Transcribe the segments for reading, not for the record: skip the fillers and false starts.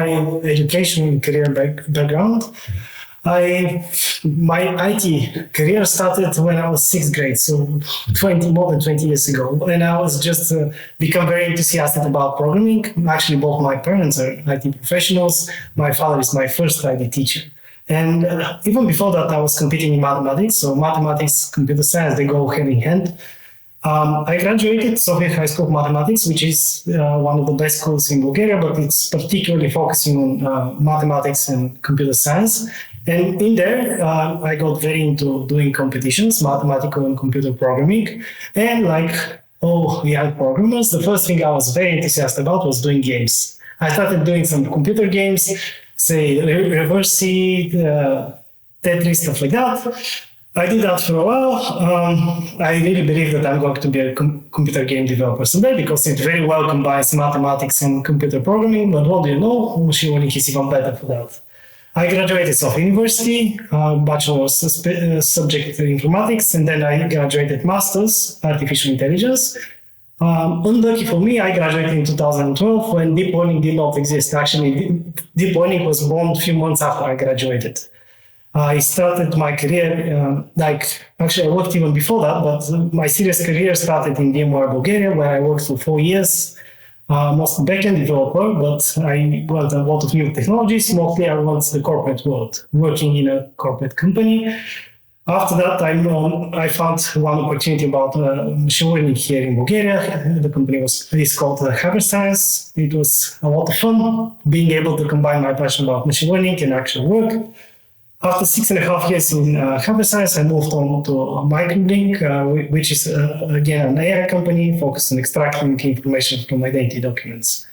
my education and career background, my IT career started when I was 6th grade, so more than 20 years ago. And I was just become very enthusiastic about programming. Actually, both my parents are IT professionals. My father is my first IT teacher. And even before that, I was competing in mathematics. So mathematics, computer science, they go hand in hand. I graduated Sofia High School of Mathematics, which is one of the best schools in Bulgaria, but it's particularly focusing on mathematics and computer science. And in there, I got very into doing competitions, mathematical and computer programming. And like all young programmers, the first thing I was very enthusiastic about was doing games. I started doing some computer games, say Reverse Seed, Tetris, stuff like that. I did that for a while. I really believe that I'm going to be a computer game developer someday because it very well combines mathematics and computer programming. But what do you know? Machine learning is even better for that. I graduated Sofia University, bachelor's subject informatics, and then I graduated master's artificial intelligence. Unlucky for me, I graduated in 2012 when deep learning did not exist. Actually, deep learning was born a few months after I graduated. I started my career, actually I worked even before that, but my serious career started in VMware Bulgaria, where I worked for 4 years, mostly backend developer, but I learned a lot of new technologies. Mostly I went to the corporate world, working in a corporate company. After that, I found one opportunity about machine learning here in Bulgaria. The company is called Science. It was a lot of fun, being able to combine my passion about machine learning and actual work. After 6.5 years in Science, I moved on to Microblink, which is, again, an AI company focused on extracting information from identity documents.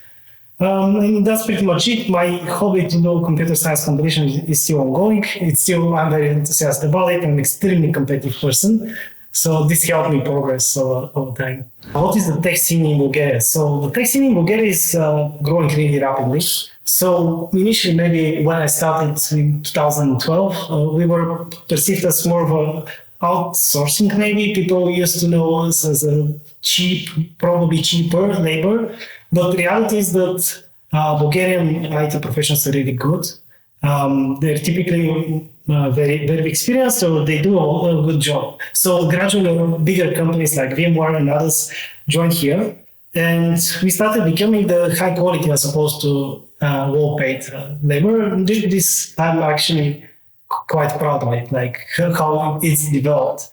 And that's pretty much it. My hobby to do computer science competition is still ongoing. I'm very enthusiastic about it. I'm an extremely competitive person. So this helped me progress over time. What is the tech scene in Bulgaria? So the tech scene in Bulgaria is growing really rapidly. So initially, maybe when I started in 2012, we were perceived as more of a outsourcing, maybe. People used to know us as a probably cheaper labor. But the reality is that Bulgarian IT professionals are really good. They're typically very, very experienced, so they do a good job. So gradually, bigger companies like VMware and others joined here. And we started becoming the high quality as opposed to low-paid labor. This I'm actually quite proud of it, like how it's developed.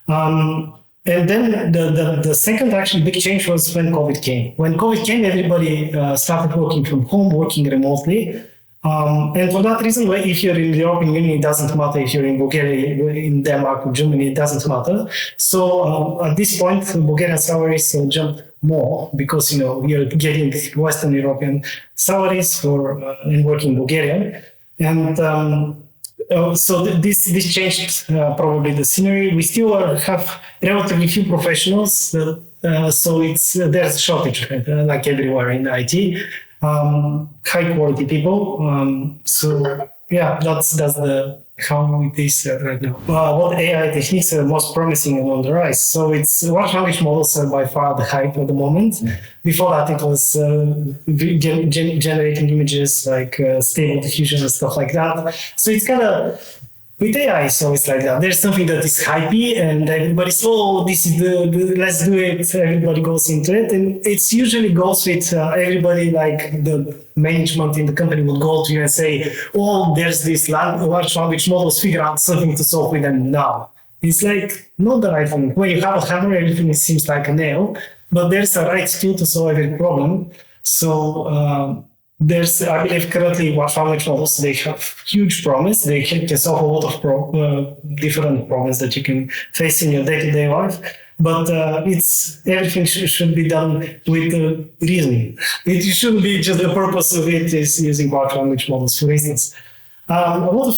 And then the second actually big change was when COVID came. When COVID came, everybody started working from home, working remotely. And for that reason, if you're in the European Union, it doesn't matter if you're in Bulgaria, in Denmark or Germany, it doesn't matter. So at this point, Bulgarian salaries jumped more because you're getting Western European salaries for in working Bulgarian. And so this changed probably the scenery. We still have relatively few professionals, so there's a shortage, like everywhere in IT. High quality people. So yeah, that's how it is right now. What AI techniques are most promising and on the rise? So it's large language models are by far the hype at the moment. Before that, it was generating images like stable diffusion and stuff like that. So it's kind of with AI, so it's like that. There's something that is hypey, and everybody's, this is let's do it. Everybody goes into it, and it's usually goes with everybody. Like the management in the company would go to you and say, there's this large language models. Figure out something to solve with them now. It's like not the right thing. When you have a hammer, everything seems like a nail, but there's a right tool to solve every problem. So. I believe currently large language models, they have huge promise. They can solve a lot of different problems that you can face in your day-to-day life. But everything should be done with reason. It shouldn't be just the purpose of it is using large language models, for instance. Before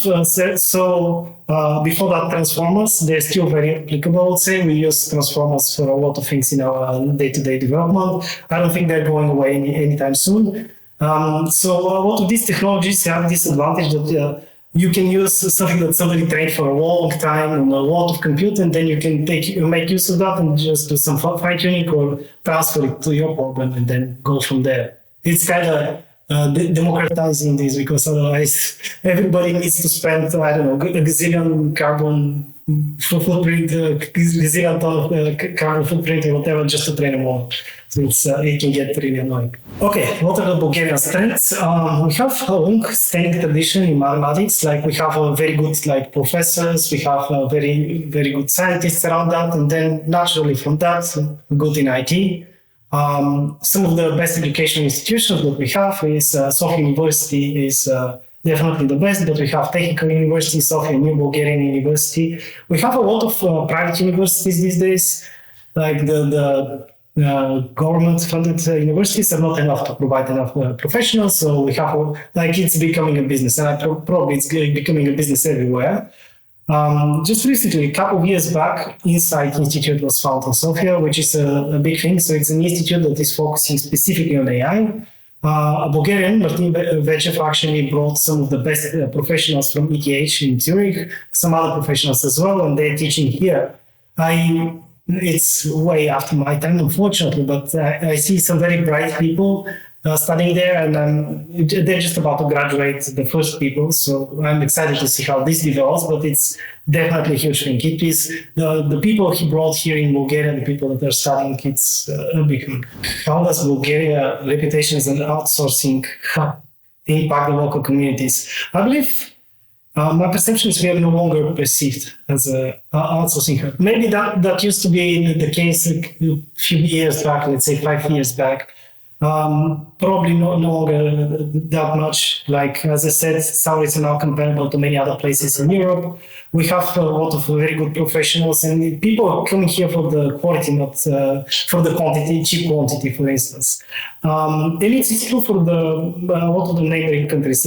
that, transformers, they're still very applicable, I would say. We use transformers for a lot of things in our day-to-day development. I don't think they're going away anytime soon. So a lot of these technologies have this advantage that you can use something that somebody trained for a long time on a lot of compute, and then you can make use of that and just do some fine tuning or transfer it to your problem and then go from there. It's kind of democratizing this, because otherwise everybody needs to spend, I don't know, a gazillion carbon footprint, gazillion ton of carbon footprint or whatever just to train a model. So it can get really annoying. Okay, what are the Bulgarian strengths? We have a long-standing tradition in mathematics. Like we have a very good professors, we have very very good scientists around that, and then naturally from that, good in IT. Some of the best educational institutions that we have is Sofia University is definitely the best, but we have Technical University, Sofia, New Bulgarian University. We have a lot of private universities these days, like the government-funded universities are not enough to provide enough professionals, so we have it's becoming a business, and probably it's becoming a business everywhere. Just recently, a couple of years back, Insight Institute was founded in Sofia, which is a big thing. So it's an institute that is focusing specifically on AI. A Bulgarian, Martin Vechev, actually brought some of the best professionals from ETH in Zurich, some other professionals as well, and they're teaching here. It's way after my time, unfortunately, but I see some very bright people studying there, and they're just about to graduate, the first people. So I'm excited to see how this develops, but it's definitely a huge thing. It is the people he brought here in Bulgaria, the people that are studying, it's a big thing. How does Bulgaria reputation as an outsourcing hub impact the local communities? I believe my perception is we are no longer perceived as an outsourcing hub. Maybe that used to be the case a few years back, let's say 5 years back. Probably no longer that much. Like, as I said, salaries are now comparable to many other places in Europe. We have a lot of very good professionals, and people are coming here for the quality, not for the quantity, cheap quantity, for instance. And it's true for a lot of the neighboring countries,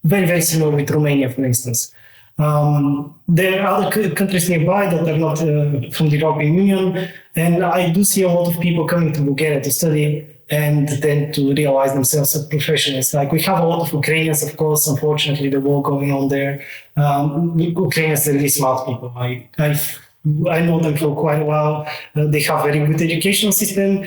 very, very similar with Romania, for instance. There are other countries nearby that are not from the European Union, and I do see a lot of people coming to Bulgaria to study and then to realize themselves as professionals. Like, we have a lot of Ukrainians, of course, unfortunately, the war going on there. Ukrainians are really smart people. I know them for quite a while. They have very good educational system.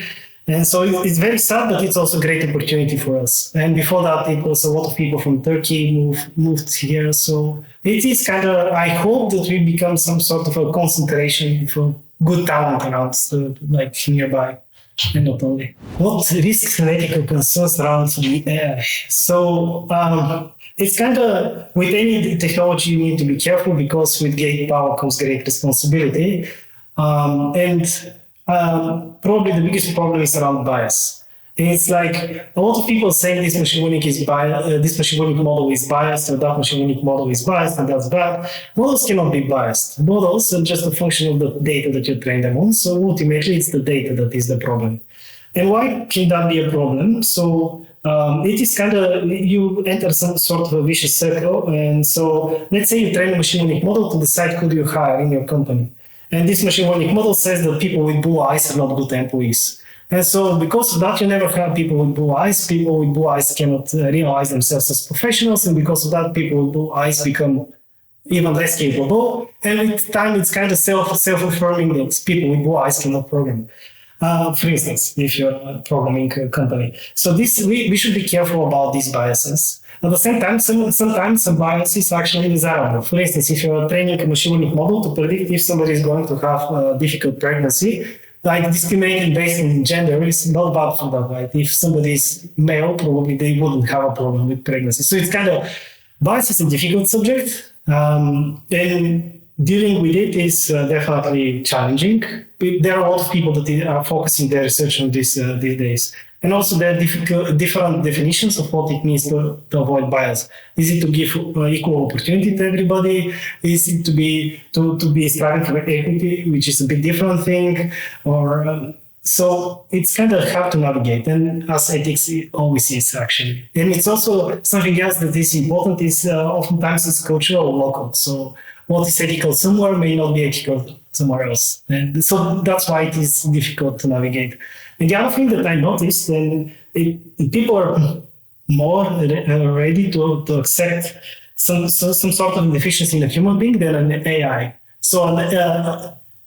And so it's very sad, but it's also a great opportunity for us. And before that, it was a lot of people from Turkey moved here. So it is kind of, I hope that we become some sort of a concentration for good talent around, like nearby, and not only. What risks and ethical concerns around the AI? So it's kind of, with any technology, you need to be careful, because with great power comes great responsibility. Probably the biggest problem is around bias. It's like a lot of people say this machine learning is biased, this machine learning model is biased, or that machine learning model is biased, and that's bad. Models cannot be biased. Models are just a function of the data that you train them on. So ultimately, it's the data that is the problem. And why can that be a problem? So it is kind of, you enter some sort of a vicious circle. And so let's say you train a machine learning model to decide who do you hire in your company. And this machine learning model says that people with blue eyes are not good employees. And so because of that, you never have people with blue eyes. People with blue eyes cannot realize themselves as professionals. And because of that, people with blue eyes become even less capable. And with time, it's kind of self-affirming that people with blue eyes cannot program. For instance, if you're a programming company. So we should be careful about these biases. At the same time, sometimes some biases are actually desirable. For instance, if you're training a machine learning model to predict if somebody is going to have a difficult pregnancy, like discriminating based on gender is not bad for that, right? If somebody is male, probably they wouldn't have a problem with pregnancy. So it's kind of, bias is a difficult subject, and dealing with it is definitely challenging. There are a lot of people that are focusing their research on this these days. And also there are different definitions of what it means to avoid bias. Is it to give equal opportunity to everybody? Is it to be striving for equity, which is a bit different thing? Or so it's kind of hard to navigate, and as ethics it always is, actually. And it's also something else that is important is oftentimes it's cultural or local. So what is ethical somewhere may not be ethical somewhere else. And so that's why it is difficult to navigate. And the other thing that I noticed, people are more ready to accept some sort of deficiency in a human being than an AI. So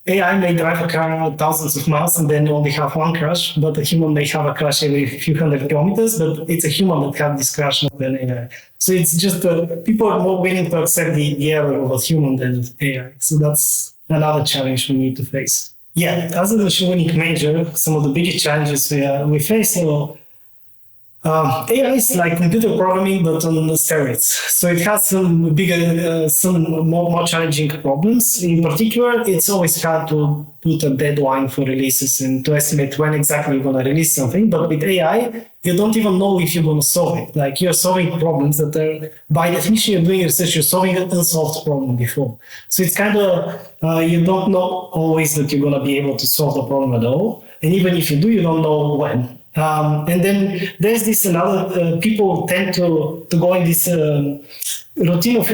AI may drive a car thousands of miles and then only have one crash, but a human may have a crash every few hundred kilometers, but it's a human that have this crash, not an AI. So it's just people are more willing to accept the error of a human than AI. So that's another challenge we need to face. Yeah, as a machine learning major, some of the biggest challenges we face are AI is like computer programming, but on steroids. So it has some bigger, some more challenging problems. In particular, it's always hard to put a deadline for releases and to estimate when exactly you're going to release something. But with AI, you don't even know if you're going to solve it. Like you're solving problems that are, by definition, you're doing research, you're solving an unsolved problem before. So it's kind of, you don't know always that you're going to be able to solve the problem at all. And even if you do, you don't know when. And then there's this another, people tend to go in this routine of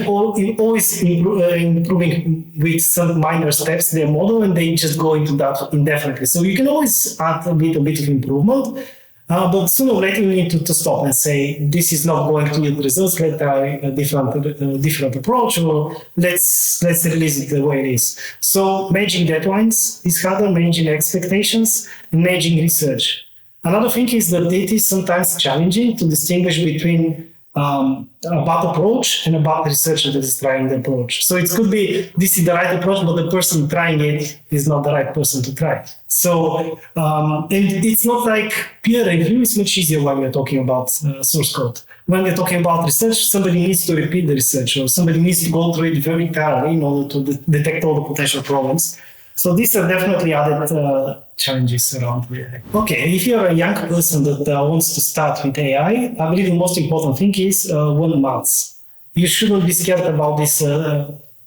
always improving with some minor steps their model, and they just go into that indefinitely. So you can always add a bit of improvement, but sooner or later you need to stop and say, this is not going to yield results, let's try a different approach, or let's release it the way it is. So managing deadlines is harder, managing expectations, and managing research. Another thing is that it is sometimes challenging to distinguish between a bad approach and a bad researcher that is trying the approach. So it could be this is the right approach, but the person trying it is not the right person to try. So and it's not like peer review is much easier when we're talking about source code. When we're talking about research, somebody needs to repeat the research, or somebody needs to go through it very thoroughly in order to detect all the potential problems. So these are definitely added challenges around AI. Okay, if you're a young person that wants to start with AI, I believe the most important thing is one maths. You shouldn't be scared about these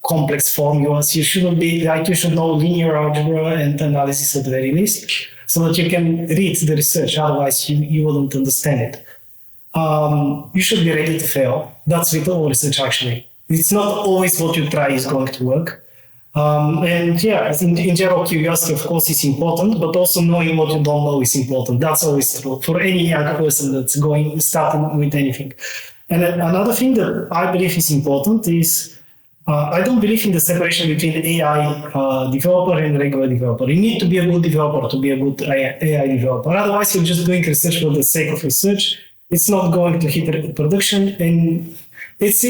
complex formulas. You shouldn't be like, you should know linear algebra and analysis at the very least, so that you can read the research. Otherwise, you wouldn't understand it. You should be ready to fail. That's with all research, actually. It's not always what you try is going to work. And yeah, in general, curiosity, of course, is important, but also knowing what you don't know is important. That's always true for any young person that's starting with anything. And another thing that I believe is important is I don't believe in the separation between AI developer and regular developer. You need to be a good developer to be a good AI developer. Otherwise, you're just doing research for the sake of research. It's not going to hit production, and it's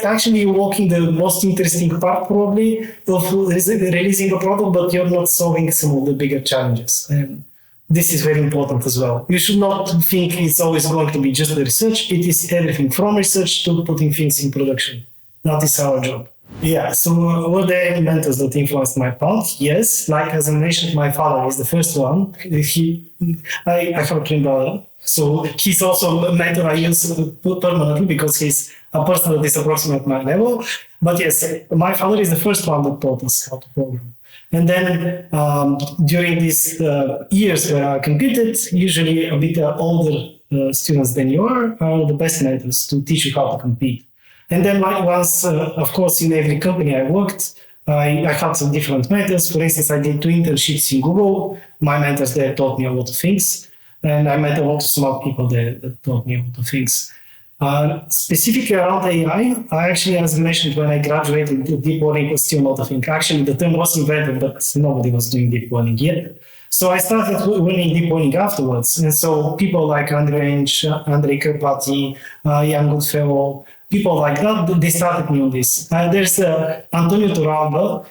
actually walking the most interesting part probably of releasing a product, but you're not solving some of the bigger challenges. And this is very important as well. You should not think it's always going to be just the research. It is everything from research to putting things in production. That is our job. Yeah, so were there any mentors that influenced my path? Yes, like as I mentioned, my father is the first one. I have a twin brother. So he's also a mentor I use permanently because he's a person that is approximate my level. But yes, my father is the first one that taught us how to program. And then during these years where I competed, usually a bit older students than you are the best mentors to teach you how to compete. And then once, of course, in every company I worked, I had some different mentors. For instance, I did 2 internships in Google. My mentors there taught me a lot of things. And I met a lot of smart people there that taught me a lot of things. Specifically around AI, I actually, as I mentioned, when I graduated, deep learning was still not a thing. Actually, the term was invented, but nobody was doing deep learning yet. So I started learning deep learning afterwards. And so people like Andrei Karpathy, Jan Goodfellow, people like that, they started me on this. There's Antonio Torralba.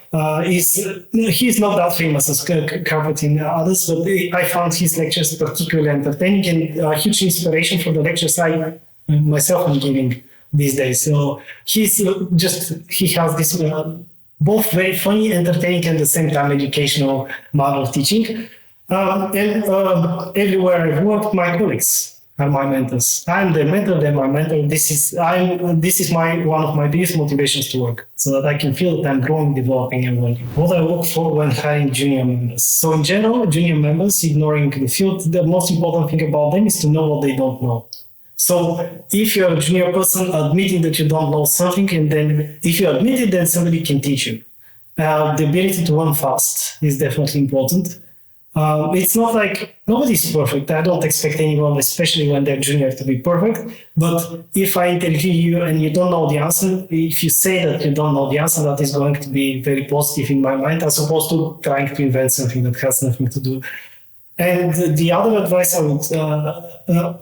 He's not that famous as Karpathy and others, but I found his lectures particularly entertaining and a huge inspiration for the lectures I myself am giving these days. So he has this both very funny, entertaining, and at the same time educational manner of teaching. Everywhere I've worked, my colleagues are my mentors. I'm their mentor, they're my mentor. This is one of my biggest motivations to work, so that I can feel that I'm growing, developing, and learning. What I look for when hiring junior members. So in general, junior members, ignoring the field, the most important thing about them is to know what they don't know. So if you're a junior person, admitting that you don't know something, and then if you admit it, then somebody can teach you. The ability to learn fast is definitely important. It's not like nobody's perfect. I don't expect anyone, especially when they're junior, to be perfect. But if I interview you and you don't know the answer, if you say that you don't know the answer, that is going to be very positive in my mind, as opposed to trying to invent something that has nothing to do. And the other advice the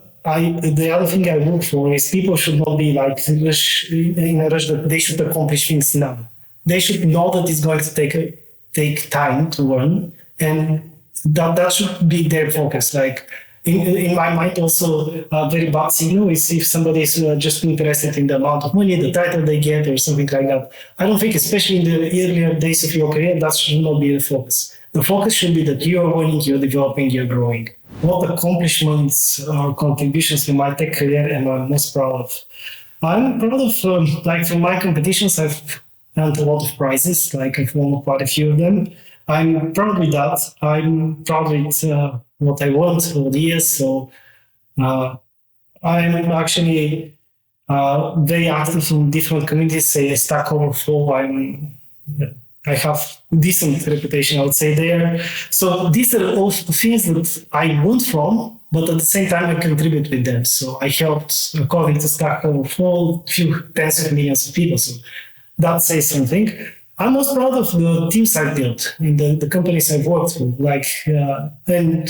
other thing I look for is people should not be like in a rush that they should accomplish things now. They should know that it's going to take time to learn, and that should be their focus. Like in my mind, also a very bad signal is if somebody is just interested in the amount of money, the title they get, or something like that. I don't think, especially in the earlier days of your career, that should not be the focus. The focus should be that you're learning, you're developing, you're growing. What accomplishments or contributions to my tech career am I most proud of? I'm proud of, like, from my competitions, I've earned a lot of prizes, like I've won quite a few of them. I'm proud with that. I'm proud with what I want over the years. So I'm actually very active in different communities, say Stack Overflow. I have decent reputation, I would say, there. So these are all things that I learned from, but at the same time I contribute with them. So I helped, according to Stack Overflow, a few tens of millions of people. So that says something. I'm most proud of the teams I've built in the companies I've worked with, like, and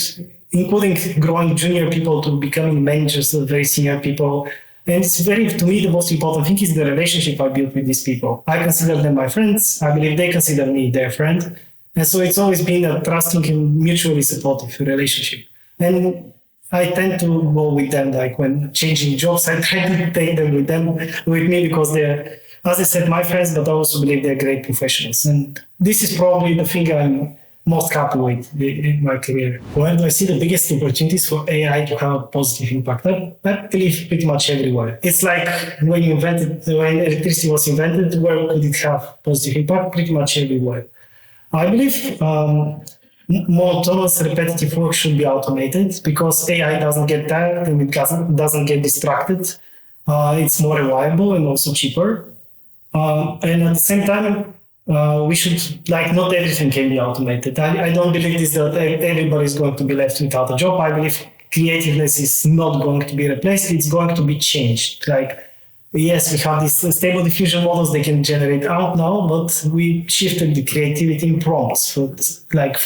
including growing junior people to becoming managers of very senior people. And it's to me, the most important thing is the relationship I built with these people. I consider them my friends. I believe they consider me their friend. And so it's always been a trusting and mutually supportive relationship. And I tend to go with them, like when changing jobs, I try to take them with me because they're, as I said, my friends, but I also believe they're great professionals. And this is probably the thing I'm most happy with in my career. Where do I see the biggest opportunities for AI to have a positive impact? I believe pretty much everywhere. It's like when electricity was invented, where could it have positive impact? Pretty much everywhere. I believe monotonous repetitive work should be automated because AI doesn't get tired and it doesn't get distracted. It's more reliable and also cheaper. And at the same time, we should, like, not everything can be automated. I don't believe this that everybody is going to be left without a job. I believe creativeness is not going to be replaced. It's going to be changed. Like, yes, we have these stable diffusion models, they can generate out now, but we shifted the creativity in prompts for, like,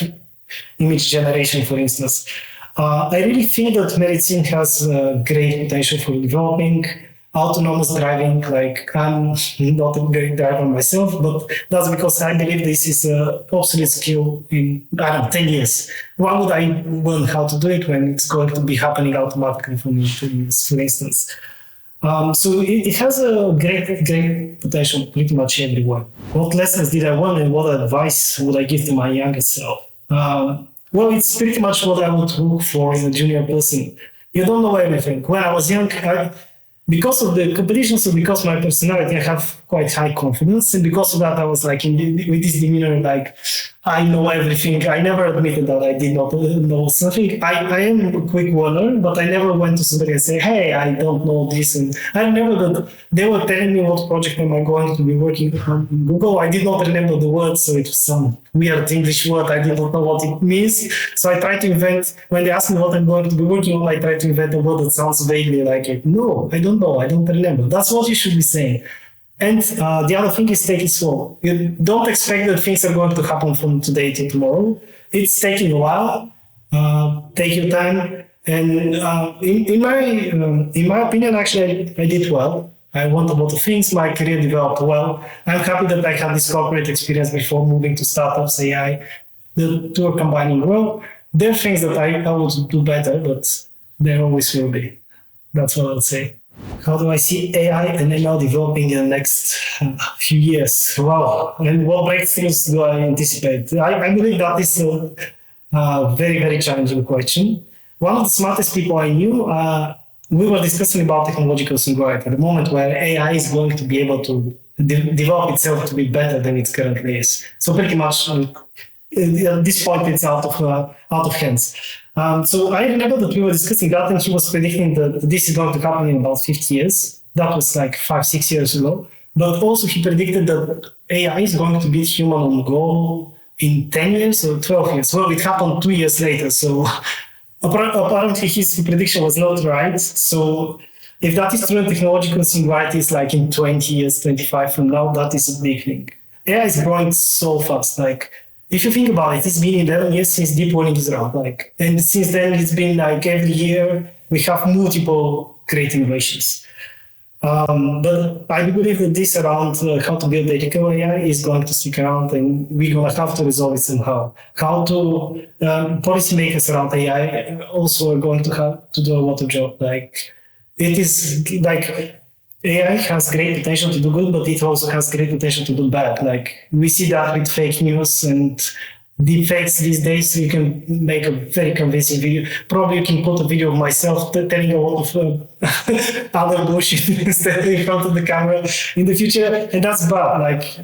image generation, for instance. I really think that medicine has great potential for developing autonomous driving. Like, I'm not a great driver myself, but that's because I believe this is an obsolete skill in, 10 years. Why would I learn how to do it when it's going to be happening automatically for me, for instance? So it has a great potential pretty much everywhere. What lessons did I learn and what advice would I give to my younger self? Well, it's pretty much what I would look for in a junior person. You don't know everything. When I was young, because of the competition, so because of my personality, I have quite high confidence. And because of that, I was like with this demeanor, like, I know everything. I never admitted that I did not know something. I am a quick learner, but I never went to somebody and say, hey, I don't know this. And I remember that they were telling me what project am I going to be working on in Google. I did not remember the word, so it was some weird English word. I did not know what it means. So I tried to invent, when they asked me what I'm going to be working on, I tried to invent a word that sounds vaguely like it. No, I don't know. I don't remember. That's what you should be saying. And the other thing is take it slow. You don't expect that things are going to happen from today to tomorrow. It's taking a while. Take your time. And in my opinion, actually, I did well. I learned a lot of things. My career developed well. I'm happy that I had this corporate experience before moving to startups, AI. The two are combining well. There are things that I would do better, but there always will be. That's what I would say. How do I see AI and ML developing in the next few years? Wow. And what breakthroughs do I anticipate? I believe that is a very, very challenging question. One of the smartest people I knew, we were discussing about technological singularity, the moment where AI is going to be able to develop itself to be better than it currently is. So pretty much at this point, it's out of hands. So I remember that we were discussing that, and he was predicting that this is going to happen in about 50 years. That was like 5-6 years ago. But also he predicted that AI is going to beat human on Go in 10 years or 12 years. Well, it happened 2 years later. So apparently his prediction was not right. So if that is true, technological singularity is like in 20 years, 25 from now, that is a big thing. AI is growing so fast. Like, if you think about it, it's been 11 years since deep learning is around. Like, and since then, it's been like every year we have multiple great innovations. But I believe that this around how to build ethical AI is going to stick around, and we're going to have to resolve it somehow. How to policymakers around AI also are going to have to do a lot of job. Like, it is like AI has great potential to do good, but it also has great potential to do bad. Like, we see that with fake news and deepfakes these days. You can make a very convincing video. Probably you can put a video of myself telling a lot of other bullshit instead in front of the camera in the future, and that's bad. Like,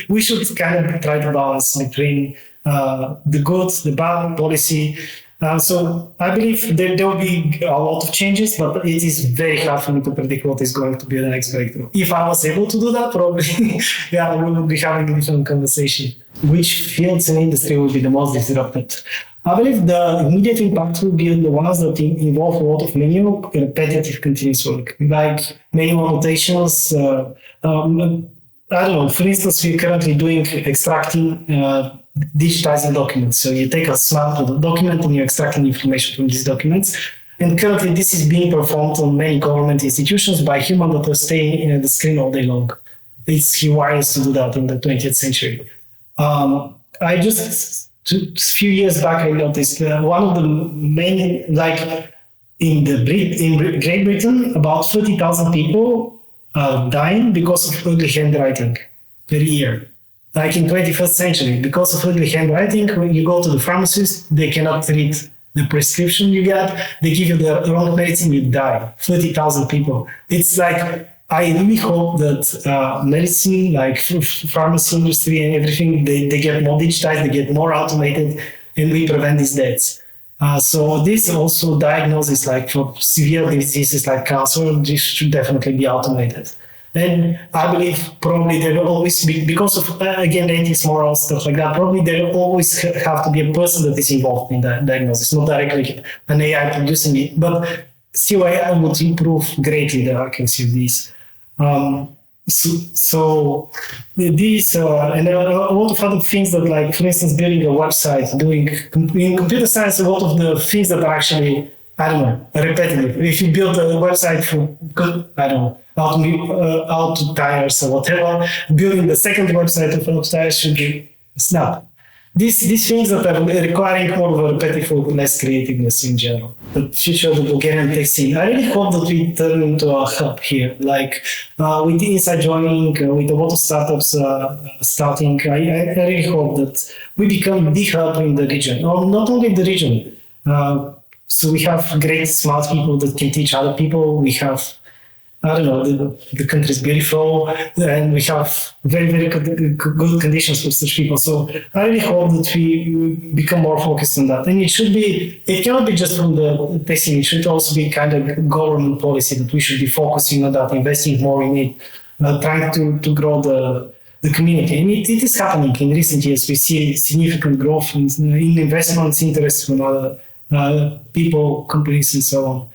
we should kind of try to balance between the good, the bad policy. So I believe there will be a lot of changes, but it is very hard for me to predict what is going to be the next breakthrough. If I was able to do that, probably, yeah, we would be having a different conversation. Which fields and industry will be the most disrupted? I believe the immediate impact will be the ones that involve a lot of manual, repetitive, continuous work, like manual annotations. I don't know. For instance, we're currently doing extracting, digitizing documents. So you take a snap of the document and you're extracting information from these documents. And currently, this is being performed on many government institutions by humans that are staying at the screen all day long. It's hilarious to do that in the 20th century. I just a few years back I noticed one of the main, like in Great Britain, about 30,000 people are dying because of ugly handwriting per year. Like in 21st century, because of ugly handwriting, when you go to the pharmacist, they cannot read the prescription you get. They give you the wrong medicine, you die. 30,000 people. It's like, I really hope that medicine, like pharmacy industry and everything, they get more digitized, they get more automated, and we prevent these deaths. So this also diagnosis, like for severe diseases like cancer, this should definitely be automated. And I believe probably there will always be, because of, again, ethics, morals, stuff like that, probably there will always have to be a person that is involved in that diagnosis, not directly an AI producing it, but still AI would improve greatly the accuracy of these. So these and a lot of other things that, like, for instance, building a website, doing in computer science, a lot of the things that are actually, I don't know, repetitive. If you build a website for, I don't know, auto tires or whatever, building the second website of auto tires should be snap. These things that are requiring more of a repetitive, less creativeness in general. The future of the Bulgarian tech scene. I really hope that we turn into a hub here, like with the inside joining, with a lot of startups starting. I really hope that we become the hub in the region, or not only the region. So we have great smart people that can teach other people. We have, I don't know, the country is beautiful, and we have very, very good conditions for such people. So I really hope that we become more focused on that. And it cannot be just from the testing, it should also be kind of government policy that we should be focusing on that, investing more in it, trying to grow the community. And it is happening in recent years. We see significant growth in investments, interest from other people, companies, and so on.